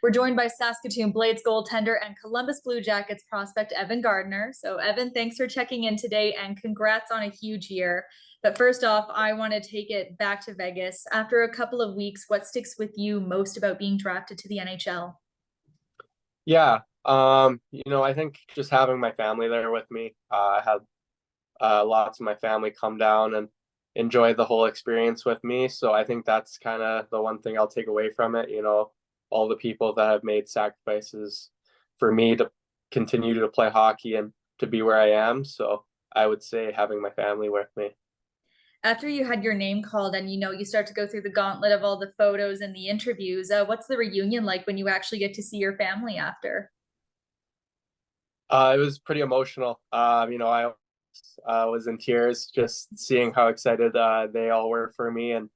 We're joined by Saskatoon Blades goaltender and Columbus Blue Jackets prospect Evan Gardner. So, Evan, thanks for checking in today and congrats on a huge year. But first off, I want to take it back to Vegas. After a couple of weeks, what sticks with you most about being drafted to the NHL? Yeah, I think just having my family there with me, I had lots of my family come down and enjoy the whole experience with me. So I think that's kind of the one thing I'll take away from it. All the people that have made sacrifices for me to continue to play hockey and to be where I am. So I would say having my family with me. After you had your name called and you start to go through the gauntlet of all the photos and the interviews, what's the reunion like when you actually get to see your family after? It was pretty emotional. I was in tears just seeing how excited they all were for me and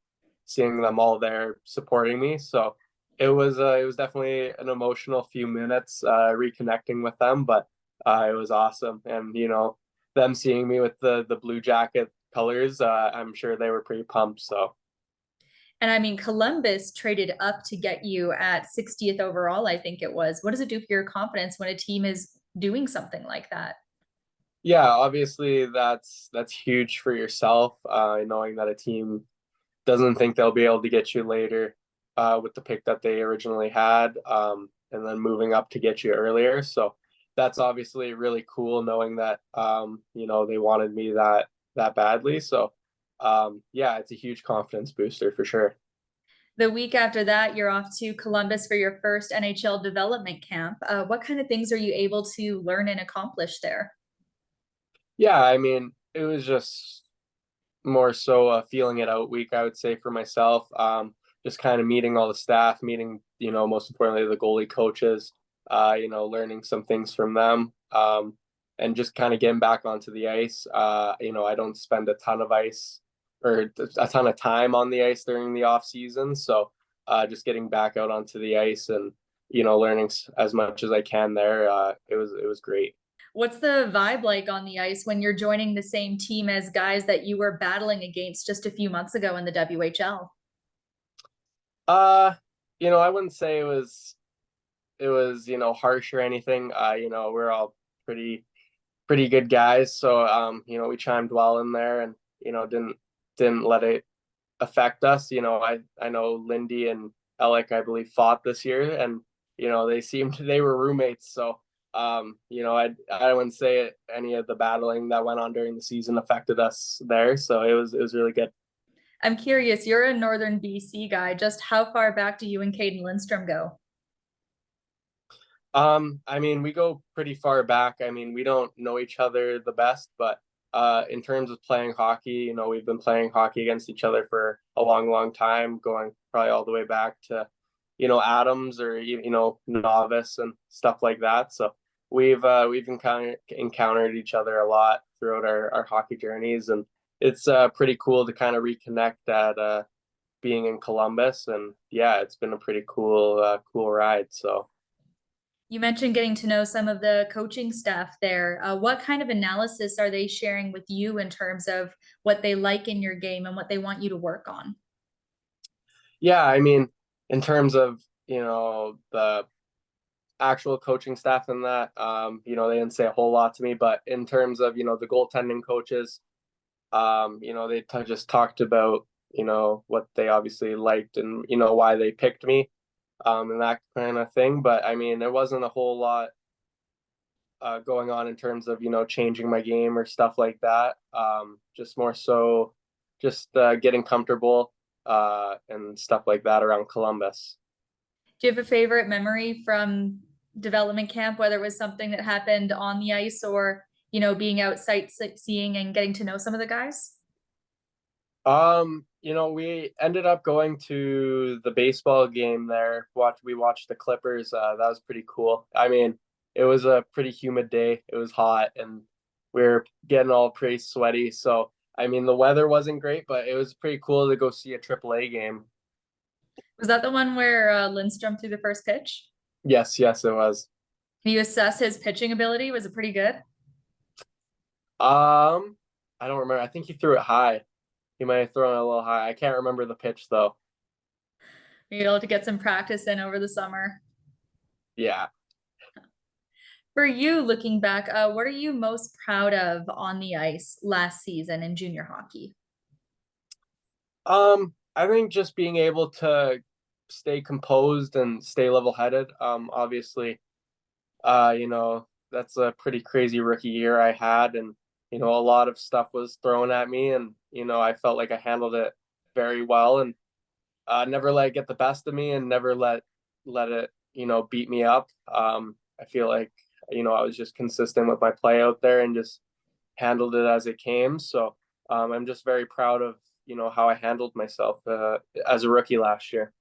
seeing them all there supporting me. So it was definitely an emotional few minutes reconnecting with them, but it was awesome. And them seeing me with the Blue Jacket colors, I'm sure they were pretty pumped. So And I mean, Columbus traded up to get you at 60th overall, I think it was. What does it do for your confidence when a team is doing something like that? yeah, obviously that's huge for yourself, knowing that a team doesn't think they'll be able to get you later with the pick that they originally had, and then moving up to get you earlier. So that's obviously really cool, knowing that they wanted me that badly. So yeah, it's a huge confidence booster for sure. The week after that, you're off to Columbus for your first NHL development camp. What kind of things are you able to learn and accomplish there? Yeah, I mean, it was just more so a feeling it out week, I would say, for myself. Just kind of meeting all the staff, meeting, most importantly, the goalie coaches, learning some things from them, and just kind of getting back onto the ice. I don't spend a ton of ice or a ton of time on the ice during the off season. So just getting back out onto the ice and, learning as much as I can there. It was great. What's the vibe like on the ice when you're joining the same team as guys that you were battling against just a few months ago in the WHL? Uh, I wouldn't say it was harsh or anything. We're all pretty good guys, so we chimed well in there and didn't let it affect us. I know Lindy and Alec, I believe, fought this year, and they were roommates. So I wouldn't say any of the battling that went on during the season affected us there. So it was really good. I'm curious, you're a Northern BC guy. Just how far back do you and Caden Lindstrom go? I mean, we go pretty far back. I mean, we don't know each other the best, but in terms of playing hockey, we've been playing hockey against each other for a long, long time, going probably all the way back to, Adams or novice and stuff like that. So we've encountered each other a lot throughout our hockey journeys, and it's pretty cool to kind of reconnect at being in Columbus. And yeah, it's been a pretty cool ride. So. You mentioned getting to know some of the coaching staff there. What kind of analysis are they sharing with you in terms of what they like in your game and what they want you to work on? Yeah, I mean, in terms of, the actual coaching staff and that, they didn't say a whole lot to me, but in terms of, the goaltending coaches, they just talked about, what they obviously liked and, why they picked me, and that kind of thing. But I mean, there wasn't a whole lot going on in terms of, changing my game or stuff like that. Just more so just getting comfortable and stuff like that around Columbus. Do you have a favorite memory from development camp, whether it was something that happened on the ice or, being out sightseeing and getting to know some of the guys? We ended up going to the baseball game there. We watched the Clippers. That was pretty cool. I mean, it was a pretty humid day. It was hot and we were getting all pretty sweaty. So, I mean, the weather wasn't great, but it was pretty cool to go see a AAA game. Was that the one where Lindstrom threw the first pitch? Yes, yes, it was. Can you assess his pitching ability? Was it pretty good? Um, I don't remember. I think he threw it high. He might have thrown it a little high. I can't remember the pitch though. Were you able to get some practice in over the summer? Yeah. For you, looking back, what are you most proud of on the ice last season in junior hockey? I think just being able to stay composed and stay level-headed. Obviously, you know, that's a pretty crazy rookie year I had, and you know, a lot of stuff was thrown at me, and you know, I felt like I handled it very well, and never let it get the best of me, and never let it, you know, beat me up. I feel like, you know, I was just consistent with my play out there and just handled it as it came. So I'm just very proud of, you know, how I handled myself as a rookie last year.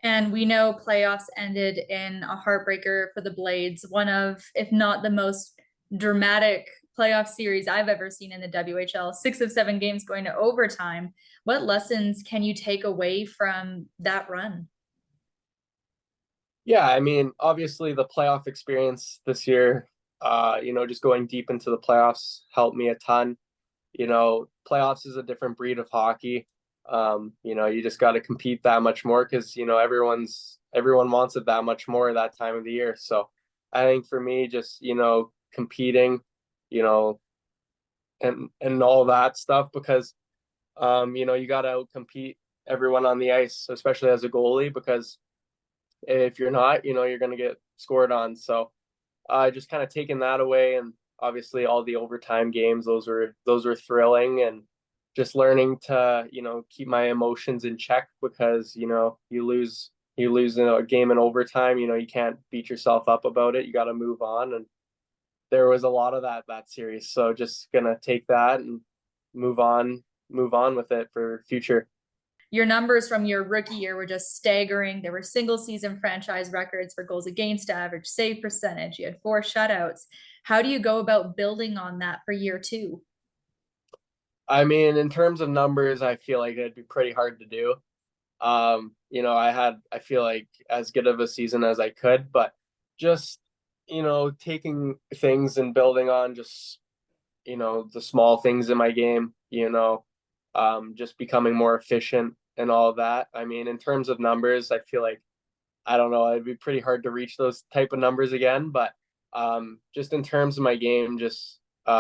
And we know playoffs ended in a heartbreaker for the Blades, one of, if not the most dramatic playoff series I've ever seen in the WHL, 6 of 7 games going to overtime. What lessons can you take away from that run? Yeah, I mean, obviously the playoff experience this year, you know, just going deep into the playoffs helped me a ton. You know, playoffs is a different breed of hockey. You know, you just got to compete that much more because, you know, everyone wants it that much more that time of the year. So I think for me, just, you know, competing, you know, and all that stuff because you know, you got to compete everyone on the ice, especially as a goalie, because if you're not, you know, you're going to get scored on. So just kind of taking that away, and obviously all the overtime games, those were thrilling, and just learning to, you know, keep my emotions in check because, you know, you lose in a game in overtime, you know, you can't beat yourself up about it. You got to move on, and there was a lot of that series. So just gonna take that and move on, move on with it for future. Your numbers from your rookie year were just staggering. There were single season franchise records for goals against average, save percentage. You had 4 shutouts. How do you go about building on that for year two? I mean, in terms of numbers, I feel like it'd be pretty hard to do. You know, I feel like as good of a season as I could, but just, you know, taking things and building on just, you know, the small things in my game, you know, just becoming more efficient and all of that. I mean, in terms of numbers, I feel like, I don't know, it'd be pretty hard to reach those type of numbers again, but just in terms of my game, just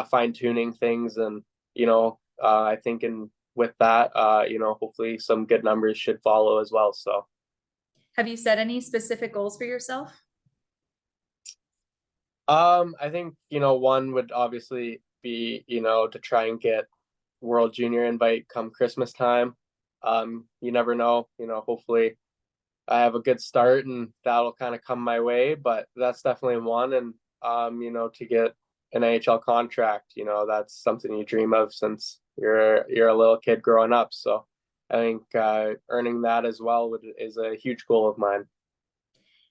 fine tuning things, and you know, I think in with that, you know, hopefully some good numbers should follow as well. So Have you set any specific goals for yourself? I think, you know, one would obviously be, you know, to try and get World Junior invite come Christmas time. You never know, you know, hopefully I have a good start and that'll kind of come my way, but that's definitely one. And you know, to get an AHL contract, you know, that's something you dream of since you're a little kid growing up. So I think earning that as well is a huge goal of mine.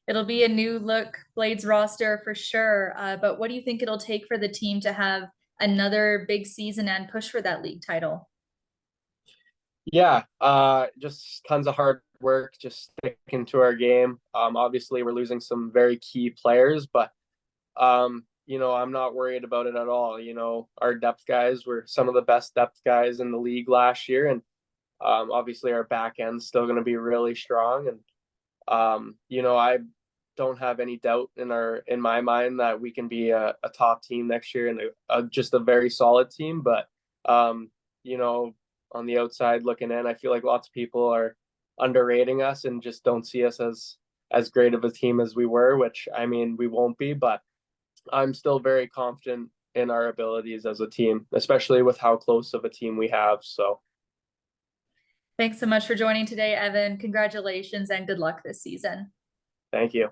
It'll be a new look Blades roster for sure. But what do you think it'll take for the team to have another big season and push for that league title? Yeah, just tons of hard work, just sticking to our game. Obviously we're losing some very key players, but you know, I'm not worried about it at all. You know, our depth guys were some of the best depth guys in the league last year, and obviously our back end's still going to be really strong. And you know, I don't have any doubt in my mind that we can be a top team next year and just a very solid team. But you know, on the outside looking in, I feel like lots of people are underrating us and just don't see us as great of a team as we were. Which I mean, we won't be, but I'm still very confident in our abilities as a team, especially with how close of a team we have. So Thanks so much for joining today, Evan. Congratulations and good luck this season. thank you.